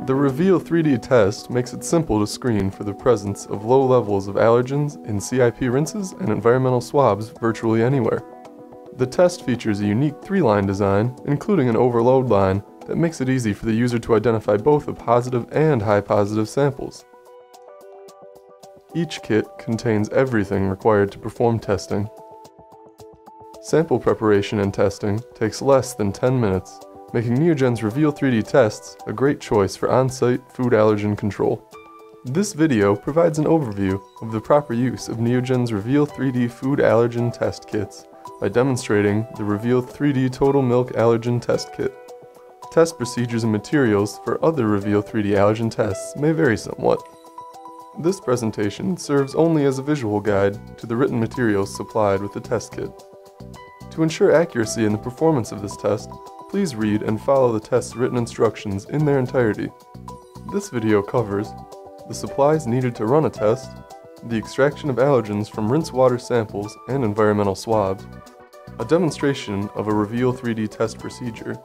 The Reveal 3D test makes it simple to screen for the presence of low levels of allergens in CIP rinses and environmental swabs virtually anywhere. The test features a unique 3-line design, including an overload line, that makes it easy for the user to identify both the positive and high positive samples. Each kit contains everything required to perform testing. Sample preparation and testing takes less than 10 minutes, making Neogen's Reveal 3D tests a great choice for on-site food allergen control. This video provides an overview of the proper use of Neogen's Reveal 3D food allergen test kits by demonstrating the Reveal 3D Total Milk Allergen Test Kit. Test procedures and materials for other Reveal 3D allergen tests may vary somewhat. This presentation serves only as a visual guide to the written materials supplied with the test kit. To ensure accuracy in the performance of this test, please read and follow the test's written instructions in their entirety. This video covers the supplies needed to run a test, the extraction of allergens from rinse water samples and environmental swabs, a demonstration of a Reveal 3D test procedure,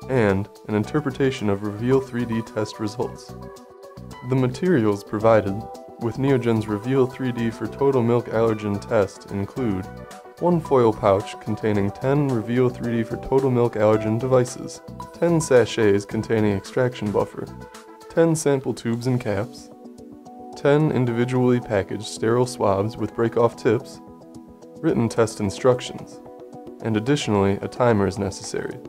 and an interpretation of Reveal 3D test results. The materials provided with Neogen's Reveal 3D for Total Milk Allergen Test include 1 foil pouch containing 10 Reveal 3D for Total Milk Allergen devices, 10 sachets containing extraction buffer, 10 sample tubes and caps, 10 individually packaged sterile swabs with break-off tips, written test instructions, and additionally a timer is necessary.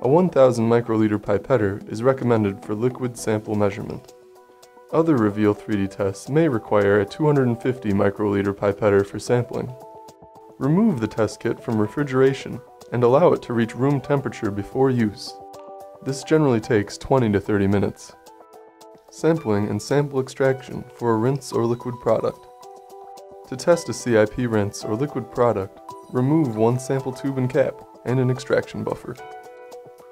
A 1000 microliter pipetter is recommended for liquid sample measurement. Other Reveal 3D tests may require a 250 microliter pipetter for sampling. Remove the test kit from refrigeration and allow it to reach room temperature before use. This generally takes 20 to 30 minutes. Sampling and sample extraction for a rinse or liquid product. To test a CIP rinse or liquid product, remove 1 sample tube and cap and an extraction buffer.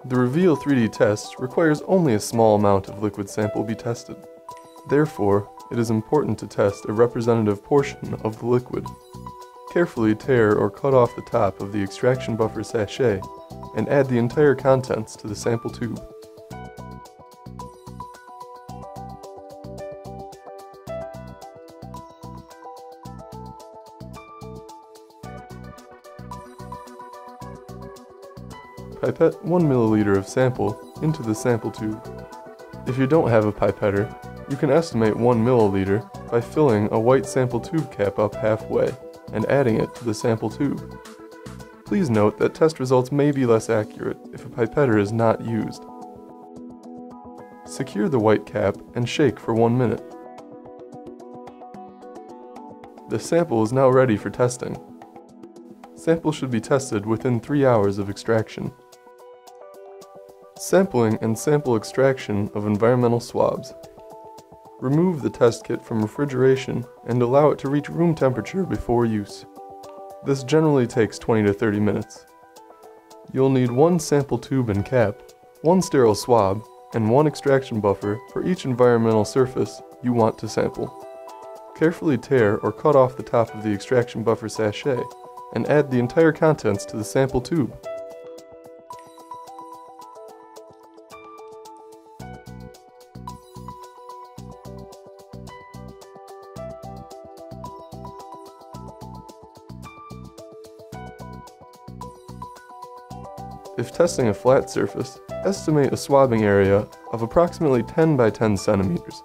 The Reveal 3D test requires only a small amount of liquid sample be tested. Therefore, it is important to test a representative portion of the liquid. Carefully tear or cut off the top of the extraction buffer sachet and add the entire contents to the sample tube. Pipette 1 milliliter of sample into the sample tube. If you don't have a pipetter, you can estimate 1 milliliter by filling a white sample tube cap up halfway and adding it to the sample tube. Please note that test results may be less accurate if a pipetter is not used. Secure the white cap and shake for 1 minute. The sample is now ready for testing. Sample should be tested within 3 hours of extraction. Sampling and sample extraction of environmental swabs. Remove the test kit from refrigeration and allow it to reach room temperature before use. This generally takes 20 to 30 minutes. You'll need 1 sample tube and cap, 1 sterile swab, and 1 extraction buffer for each environmental surface you want to sample. Carefully tear or cut off the top of the extraction buffer sachet and add the entire contents to the sample tube. If testing a flat surface, estimate a swabbing area of approximately 10 by 10 centimeters.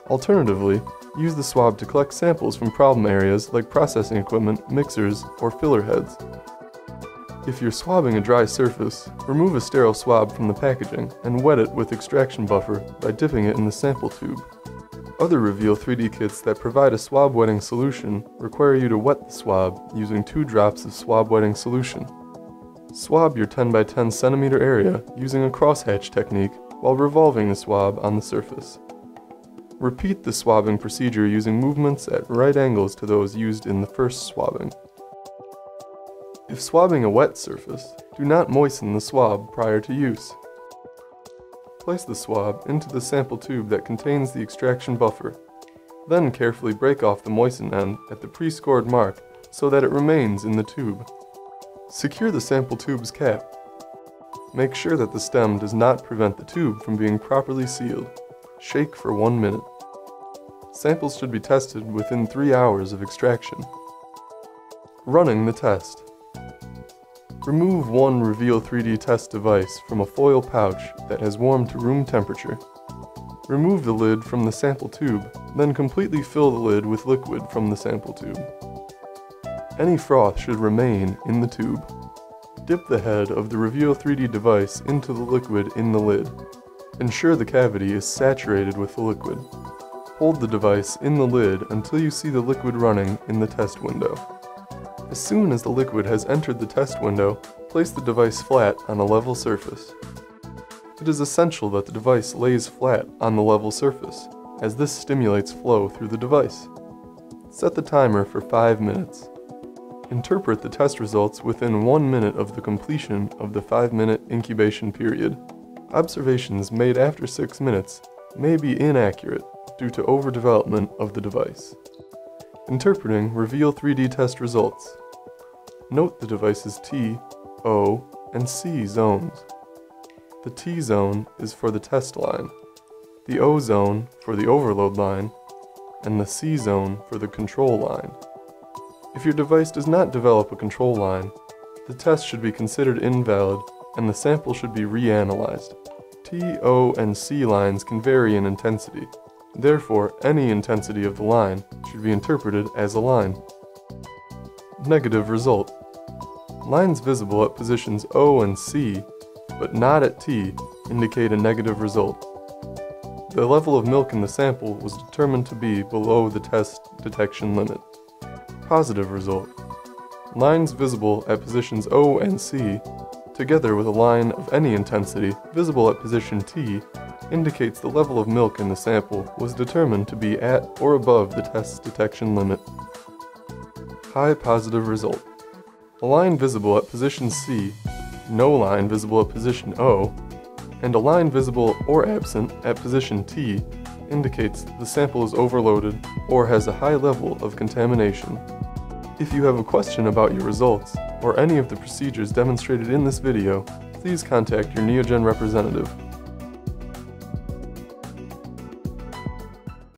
Alternatively, use the swab to collect samples from problem areas like processing equipment, mixers, or filler heads. If you're swabbing a dry surface, remove a sterile swab from the packaging and wet it with extraction buffer by dipping it in the sample tube. Other Reveal 3D kits that provide a swab wetting solution require you to wet the swab using 2 drops of swab wetting solution. Swab your 10 by 10 centimeter area using a crosshatch technique while revolving the swab on the surface. Repeat the swabbing procedure using movements at right angles to those used in the first swabbing. If swabbing a wet surface, do not moisten the swab prior to use. Place the swab into the sample tube that contains the extraction buffer. Then carefully break off the moistened end at the pre-scored mark so that it remains in the tube. Secure the sample tube's cap. Make sure that the stem does not prevent the tube from being properly sealed. Shake for 1 minute. Samples should be tested within 3 hours of extraction. Running the test. Remove one Reveal 3D test device from a foil pouch that has warmed to room temperature. Remove the lid from the sample tube, then completely fill the lid with liquid from the sample tube. Any froth should remain in the tube. Dip the head of the Reveal 3D device into the liquid in the lid. Ensure the cavity is saturated with the liquid. Hold the device in the lid until you see the liquid running in the test window. As soon as the liquid has entered the test window, place the device flat on a level surface. It is essential that the device lays flat on the level surface, as this stimulates flow through the device. Set the timer for 5 minutes. Interpret the test results within 1 minute of the completion of the 5-minute incubation period. Observations made after 6 minutes may be inaccurate due to overdevelopment of the device. Interpreting Reveal 3D test results. Note the device's T, O, and C zones. The T zone is for the test line, the O zone for the overload line, and the C zone for the control line. If your device does not develop a control line, the test should be considered invalid and the sample should be reanalyzed. T, O, and C lines can vary in intensity. Therefore, any intensity of the line should be interpreted as a line. Negative result. Lines visible at positions O and C, but not at T, indicate a negative result. The level of milk in the sample was determined to be below the test detection limit. Positive result. Lines visible at positions O and C, together with a line of any intensity visible at position T, indicates the level of milk in the sample was determined to be at or above the test detection limit. High positive result. A line visible at position C, no line visible at position O, and a line visible or absent at position T indicates the sample is overloaded or has a high level of contamination. If you have a question about your results or any of the procedures demonstrated in this video, please contact your Neogen representative.